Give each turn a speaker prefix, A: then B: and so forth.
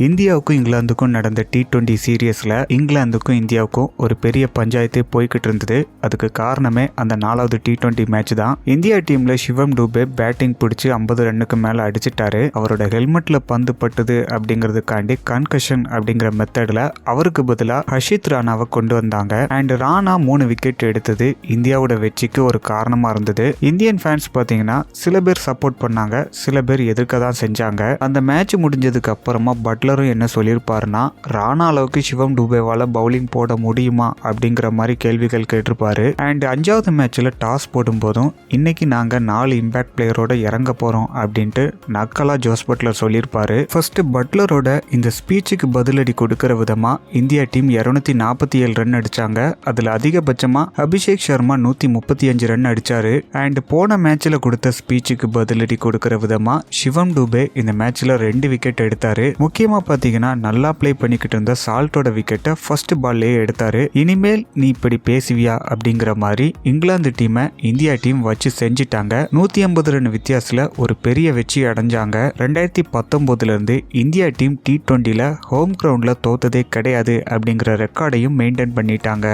A: இந்தியாவுக்கும் இங்கிலாந்துக்கும் நடந்த T20 சீரியஸ்ல இங்கிலாந்துக்கும் இந்தியாவுக்கும் ஒரு பெரிய பஞ்சாயத்து போய்கிட்டு இருந்தது. அதுக்கு காரணமே அந்த 4வது T20 மேட்ச் தான். இந்தியா டீம்ல சிவம் டூபே பேட்டிங் பிடிச்சி 50 ரன்னுக்கு மேல அடிச்சிட்டாரு. அவரோட ஹெல்மெட்ல பந்து பட்டுது அப்படிங்கிறதுக்காண்டி கன்கஷன் அப்படிங்கிற மெத்தட்ல அவருக்கு பதிலா ஹர்ஷித் ராணாவை கொண்டு வந்தாங்க. அண்ட் ராணா 3 விக்கெட் எடுத்தது இந்தியாவோட வெற்றிக்கு ஒரு காரணமா இருந்தது. இந்தியன் ஃபேன்ஸ் பாத்தீங்கன்னா சில பேர் சப்போர்ட் பண்ணாங்க, சில பேர் எதிர்க்க தான் செஞ்சாங்க. அந்த மேட்ச் முடிஞ்சதுக்கு அப்புறமா பட்லரும் என்ன சொல்லியிருப்பாருன்னா, ராணா அளவுக்கு சிவம் டூபேவால பவுலிங் போட முடியுமா அப்படிங்கிற மாதிரி கேள்விகள் கேட்டிருப்பாரு. அண்ட் 5வது மேட்ச்ல டாஸ் போடும் போதும் இன்னைக்கு நாங்க 4 இம்பாக்ட் பிளேயரோட இறங்க போறோம் அப்படின்ட்டு நக்கலா ஜோஸ் பட்லர் சொல்லியிருப்பாரு. ஃபர்ஸ்ட் பட்லரோட இந்த ஸ்பீச்சுக்கு பதிலடி கொடுக்கிற விதமா இந்தியா டீம் 247 ரன் அடிச்சாங்க. அதுல அதிகபட்சமா அபிஷேக் சர்மா 135 ரன் அடிச்சாரு. அண்ட் போன மேட்ச்ல கொடுத்த ஸ்பீச்சுக்கு பதிலடி கொடுக்கிற விதமா சிவம் டூபே இந்த மேட்ச்ல 2 விக்கெட் எடுத்தாரு. முக்கியமா பாத்தீங்கன்னா நல்லா பிளே பண்ணிக்கிட்டு இருந்த சால்ட்டோட விக்கெட்டை ஃபர்ஸ்ட் பால்லே எடுத்தாரு. இனிமேல் நீ இப்படி பேசுவியா அப்படிங்கிற மாதிரி இங்கிலாந்து டீமை இந்தியா டீம் வச்சு செஞ்சிட்டாங்க. 150 ரன் வித்தியாசத்துல ஒரு பெரிய வெற்றி அடைஞ்சாங்க. 2019 இருந்து இந்தியா டீம் T20ல ஹோம் கிரவுண்ட்ல தோத்ததே கிடையாது அப்படிங்கிற ரெக்கார்டையும் மெயின்டைன் பண்ணிட்டாங்க.